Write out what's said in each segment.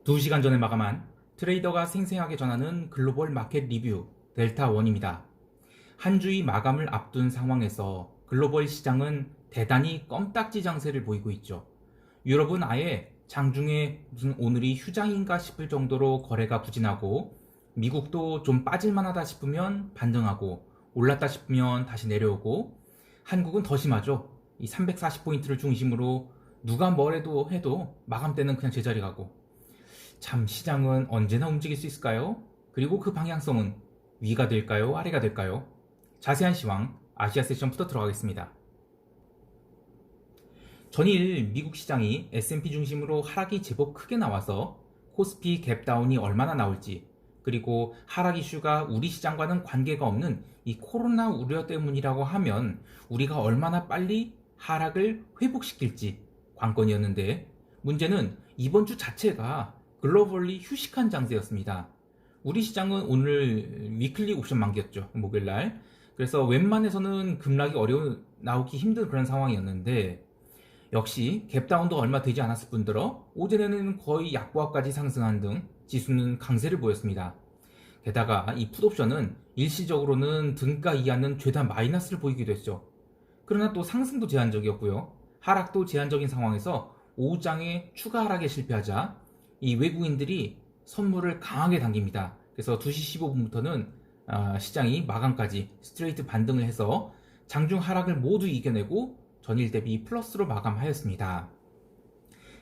2시간 전에 마감한 트레이더가 생생하게 전하는 글로벌 마켓 리뷰 델타1입니다. 한 주의 마감을 앞둔 상황에서 글로벌 시장은 대단히 껌딱지 장세를 보이고 있죠. 유럽은 아예 장중에 무슨 오늘이 휴장인가 싶을 정도로 거래가 부진하고, 미국도 좀 빠질만하다 싶으면 반등하고 올랐다 싶으면 다시 내려오고, 한국은 더 심하죠. 이 340포인트를 중심으로 누가 뭐래도 해도 마감 때는 그냥 제자리 가고, 참 시장은 언제나 움직일 수 있을까요? 그리고 그 방향성은 위가 될까요? 아래가 될까요? 자세한 시황 아시아 세션부터 들어가겠습니다. 전일 미국 시장이 S&P 중심으로 하락이 제법 크게 나와서 코스피 갭다운이 얼마나 나올지, 그리고 하락 이슈가 우리 시장과는 관계가 없는 이 코로나 우려 때문이라고 하면 우리가 얼마나 빨리 하락을 회복시킬지 관건이었는데, 문제는 이번 주 자체가 글로벌리 휴식한 장세였습니다. 우리 시장은 오늘 위클리 옵션 만기였죠, 목요일날. 그래서 웬만해서는 급락이 나오기 힘든 그런 상황이었는데, 역시 갭다운도 얼마 되지 않았을 뿐더러 오전에는 거의 약보합까지 상승한 등 지수는 강세를 보였습니다. 게다가 이 풋옵션은 일시적으로는 등가 이하는 죄다 마이너스를 보이기도 했죠. 그러나 또 상승도 제한적이었고요, 하락도 제한적인 상황에서 오후장에 추가 하락에 실패하자 이 외국인들이 선물을 강하게 당깁니다. 그래서 2시 15분부터는 시장이 마감까지 스트레이트 반등을 해서 장중 하락을 모두 이겨내고 전일 대비 플러스로 마감하였습니다.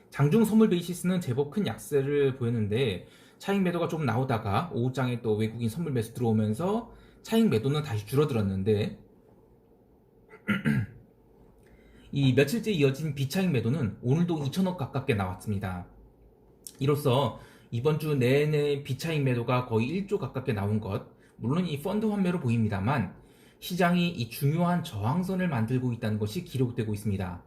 장중 선물 베이시스는 제법 큰 약세를 보였는데, 차익 매도가 좀 나오다가 오후장에 또 외국인 선물 매수 들어오면서 차익 매도는 다시 줄어들었는데, 이 며칠째 이어진 비차익 매도는 오늘도 2천억 가깝게 나왔습니다. 이로써 이번 주 내내 비차익 매도가 거의 1조 가깝게 나온 것, 물론 이 펀드 환매로 보입니다만 시장이 이 중요한 저항선을 만들고 있다는 것이 기록되고 있습니다.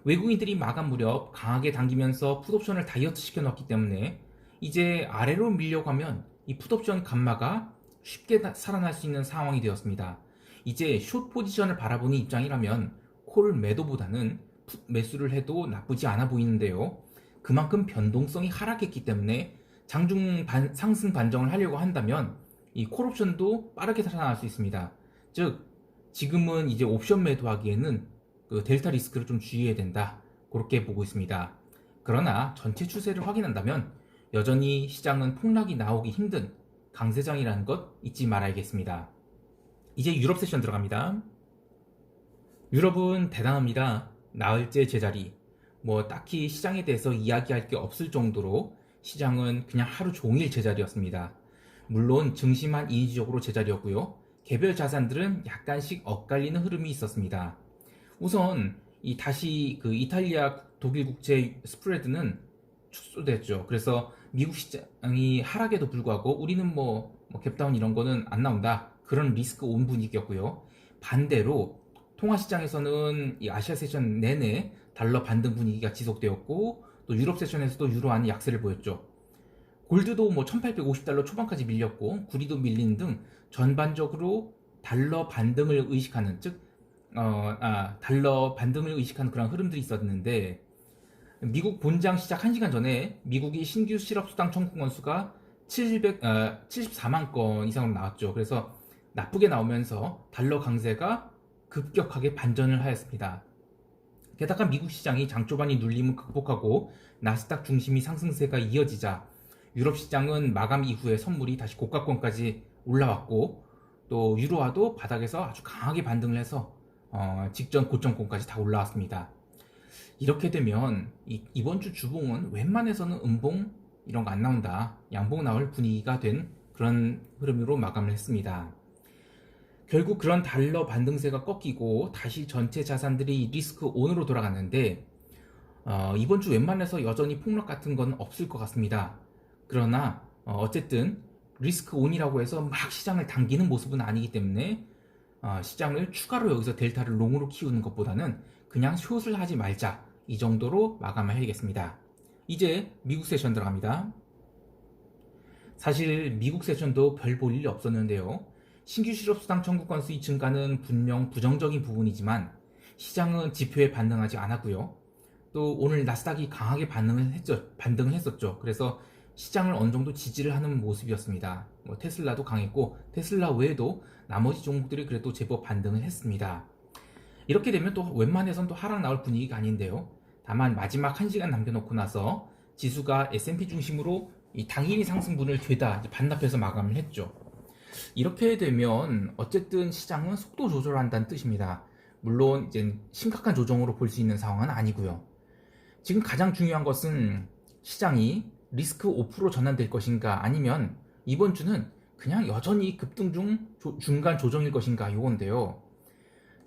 외국인들이 마감 무렵 강하게 당기면서 풋옵션을 다이어트 시켜놨기 때문에 이제 아래로 밀려가면 이 풋옵션 감마가 쉽게 살아날 수 있는 상황이 되었습니다. 이제 숏 포지션을 바라보는 입장이라면 콜 매도보다는 풋 매수를 해도 나쁘지 않아 보이는데요. 그만큼 변동성이 하락했기 때문에 장중 상승 반정을 하려고 한다면 이 콜옵션도 빠르게 살아날 수 있습니다. 즉, 지금은 이제 옵션 매도하기에는 그 델타 리스크를 좀 주의해야 된다, 그렇게 보고 있습니다. 그러나 전체 추세를 확인한다면 여전히 시장은 폭락이 나오기 힘든 강세장이라는 것 잊지 말아야겠습니다. 이제 유럽 세션 들어갑니다. 유럽은 대단합니다. 나흘째 제자리, 뭐 딱히 시장에 대해서 이야기할 게 없을 정도로 시장은 그냥 하루 종일 제자리였습니다. 물론 증시만 인위적으로 제자리였고요, 개별 자산들은 약간씩 엇갈리는 흐름이 있었습니다. 우선 다시 그 이탈리아 독일 국채 스프레드는 축소됐죠. 그래서 미국 시장이 하락에도 불구하고 우리는 뭐 갭다운 이런 거는 안 나온다, 그런 리스크 온 분위기였고요. 반대로 통화 시장에서는 이 아시아 세션 내내 달러 반등 분위기가 지속되었고, 또 유럽 세션에서도 유로안이 약세를 보였죠. 골드도 뭐 1850달러 초반까지 밀렸고, 구리도 밀리는 등 전반적으로 달러 반등을 의식하는, 즉 달러 반등을 의식하는 그런 흐름들이 있었는데, 미국 본장 시작 1시간 전에 미국이 신규 실업수당 청구 건수가 74만 건 이상으로 나왔죠. 그래서 나쁘게 나오면서 달러 강세가 급격하게 반전을 하였습니다. 게다가 미국 시장이 장 초반이 눌림을 극복하고 나스닥 중심이 상승세가 이어지자 유럽 시장은 마감 이후에 선물이 다시 고가권까지 올라왔고, 또 유로화도 바닥에서 아주 강하게 반등을 해서 직전 고점권까지 다 올라왔습니다. 이렇게 되면 이번 주 주봉은 웬만해서는 음봉 이런 거 안 나온다, 양봉 나올 분위기가 된 그런 흐름으로 마감을 했습니다. 결국 그런 달러 반등세가 꺾이고 다시 전체 자산들이 리스크 온으로 돌아갔는데, 이번 주 웬만해서 여전히 폭락 같은 건 없을 것 같습니다. 그러나 어쨌든 리스크 온이라고 해서 막 시장을 당기는 모습은 아니기 때문에 시장을 추가로 여기서 델타를 롱으로 키우는 것보다는 그냥 숏을 하지 말자, 이 정도로 마감을 해야겠습니다. 이제 미국 세션 들어갑니다. 사실 미국 세션도 별 볼 일이 없었는데요, 신규 실업수당 청구 건수의 증가는 분명 부정적인 부분이지만 시장은 지표에 반응하지 않았고요, 또 오늘 나스닥이 강하게 반등을 했었죠. 그래서 시장을 어느 정도 지지를 하는 모습이었습니다. 뭐 테슬라도 강했고 테슬라 외에도 나머지 종목들이 그래도 제법 반등을 했습니다. 이렇게 되면 또 웬만해선 또 하락 나올 분위기가 아닌데요. 다만 마지막 1시간 남겨놓고 나서 지수가 S&P 중심으로 이 당일이 상승분을 죄다 반납해서 마감을 했죠. 이렇게 되면 어쨌든 시장은 속도 조절한다는 뜻입니다. 물론 이제 심각한 조정으로 볼 수 있는 상황은 아니고요. 지금 가장 중요한 것은 시장이 리스크 5% 전환될 것인가 아니면 이번 주는 그냥 여전히 급등 중 중간 조정일 것인가 이건데요.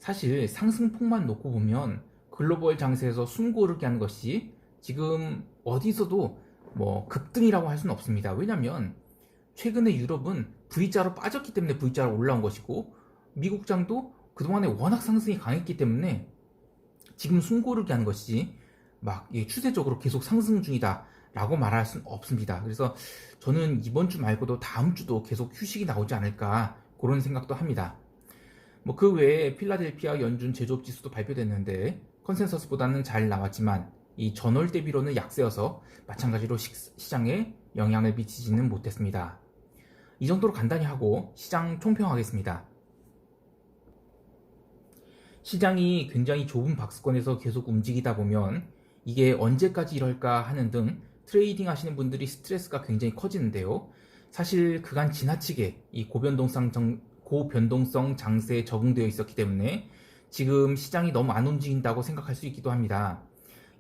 사실 상승폭만 놓고 보면 글로벌 장세에서 숨고르게 하는 것이 지금 어디서도 뭐 급등이라고 할 수는 없습니다. 왜냐하면 최근에 유럽은 V자로 빠졌기 때문에 V자로 올라온 것이고 미국장도 그동안에 워낙 상승이 강했기 때문에 지금 숨고르게 하는 것이 막 추세적으로 계속 상승 중이다 라고 말할 수는 없습니다. 그래서 저는 이번 주 말고도 다음 주도 계속 휴식이 나오지 않을까 그런 생각도 합니다. 뭐 그 외에 필라델피아 연준 제조업 지수도 발표됐는데 컨센서스보다는 잘 나왔지만 이 전월 대비로는 약세여서 마찬가지로 시장에 영향을 미치지는 못했습니다. 이 정도로 간단히 하고 시장 총평하겠습니다. 시장이 굉장히 좁은 박스권에서 계속 움직이다 보면 이게 언제까지 이럴까 하는 등 트레이딩 하시는 분들이 스트레스가 굉장히 커지는데요. 사실 그간 지나치게 이 고변동성 장세에 적응되어 있었기 때문에 지금 시장이 너무 안 움직인다고 생각할 수 있기도 합니다.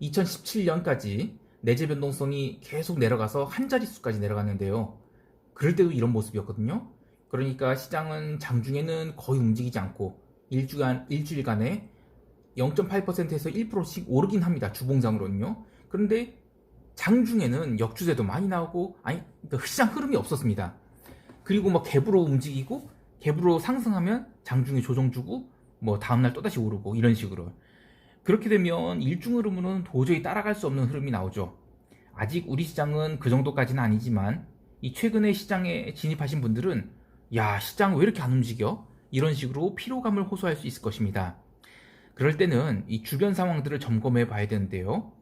2017년까지 내재 변동성이 계속 내려가서 한 자릿수까지 내려갔는데요. 그럴 때도 이런 모습이었거든요. 그러니까 시장은 장중에는 거의 움직이지 않고 일주일간에 0.8%에서 1%씩 오르긴 합니다. 주봉장으로는요. 그런데 장중에는 역추세도 많이 나오고 그러니까 시장 흐름이 없었습니다. 그리고 뭐 갭으로 움직이고 갭으로 상승하면 장중에 조정 주고 뭐 다음날 또다시 오르고 이런 식으로 그렇게 되면 일중 흐름으로는 도저히 따라갈 수 없는 흐름이 나오죠. 아직 우리 시장은 그 정도까지는 아니지만 이 최근에 시장에 진입하신 분들은 야 시장 왜 이렇게 안 움직여? 이런 식으로 피로감을 호소할 수 있을 것입니다. 그럴 때는 이 주변 상황들을 점검해 봐야 되는데요.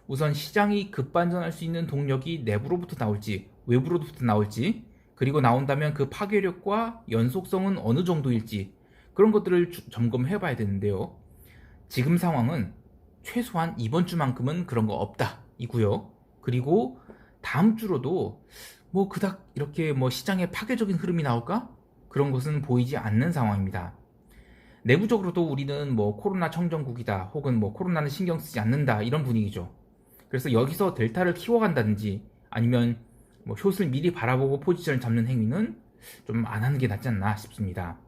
우선 시장이 급반전할 수 있는 동력이 내부로부터 나올지 외부로부터 나올지 그리고 나온다면 그 파괴력과 연속성은 어느 정도일지 그런 것들을 점검해 봐야 되는데요. 지금 상황은 최소한 이번 주만큼은 그런 거 없다 이고요. 그리고 다음 주로도 뭐 그닥 이렇게 뭐 시장에 파괴적인 흐름이 나올까? 그런 것은 보이지 않는 상황입니다. 내부적으로도 우리는 뭐 코로나 청정국이다 혹은 뭐 코로나는 신경 쓰지 않는다 이런 분위기죠. 그래서 여기서 델타를 키워간다든지 아니면 뭐 숏을 미리 바라보고 포지션을 잡는 행위는 좀 안 하는 게 낫지 않나 싶습니다.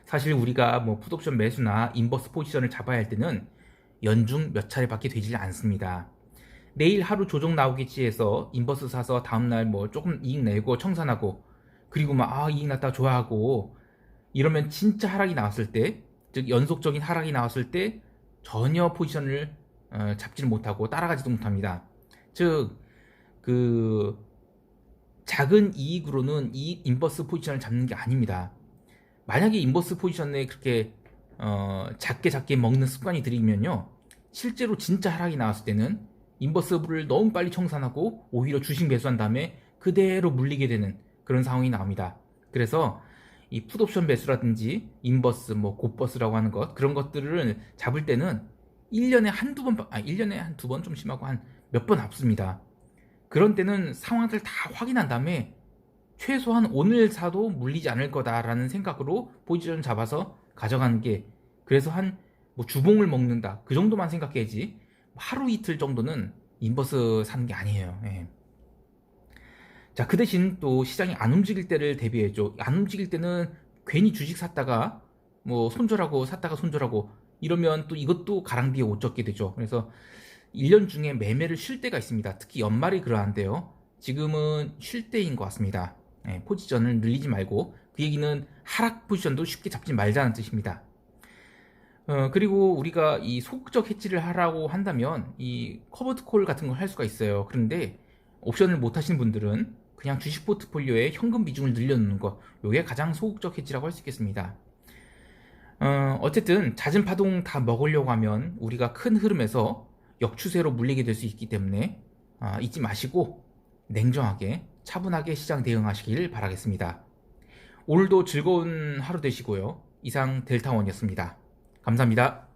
사실 우리가 뭐 풋옵션 매수나 인버스 포지션을 잡아야 할 때는 연중 몇 차례밖에 되질 않습니다. 내일 하루 조정 나오겠지 해서 인버스 사서 다음날 뭐 조금 이익 내고 청산하고 그리고 막 이익 났다 좋아하고 이러면 진짜 하락이 나왔을 때, 즉 연속적인 하락이 나왔을 때 전혀 포지션을 잡지를 못하고 따라가지도 못합니다. 즉 그 작은 이익으로는 이 인버스 포지션을 잡는 게 아닙니다. 만약에 인버스 포지션에 그렇게 작게 먹는 습관이 들이면요 실제로 진짜 하락이 나왔을 때는 인버스를 너무 빨리 청산하고 오히려 주식 매수한 다음에 그대로 물리게 되는 그런 상황이 나옵니다. 그래서 이 풋옵션 매수라든지 인버스, 뭐 곱버스라고 하는 것 그런 것들을 잡을 때는 1년에 한두 번 좀 심하고 한 몇 번 앞섭니다. 그런 때는 상황들 다 확인한 다음에 최소한 오늘 사도 물리지 않을 거다라는 생각으로 포지션 잡아서 가져가는 게 그래서 한 뭐 주봉을 먹는다 그 정도만 생각해야지 하루 이틀 정도는 인버스 사는 게 아니에요. 예. 자, 그 대신 또 시장이 안 움직일 때를 대비해줘. 안 움직일 때는 괜히 주식 샀다가 뭐 손절하고 샀다가 손절하고 이러면 또 이것도 가랑비에 옷 젖게 되죠. 그래서 1년 중에 매매를 쉴 때가 있습니다. 특히 연말이 그러한데요. 지금은 쉴 때인 것 같습니다. 예, 포지션을 늘리지 말고 그 얘기는 하락 포지션도 쉽게 잡지 말자는 뜻입니다. 그리고 우리가 이 소극적 해지를 하라고 한다면 이 커버드 콜 같은 걸 할 수가 있어요. 그런데 옵션을 못 하시는 분들은 그냥 주식 포트폴리오에 현금 비중을 늘려놓는 것 이게 가장 소극적 해지라고 할 수 있겠습니다. 어쨌든 잦은 파동 다 먹으려고 하면 우리가 큰 흐름에서 역추세로 물리게 될 수 있기 때문에 잊지 마시고 냉정하게 차분하게 시장 대응하시길 바라겠습니다. 오늘도 즐거운 하루 되시고요. 이상 델타원이었습니다. 감사합니다.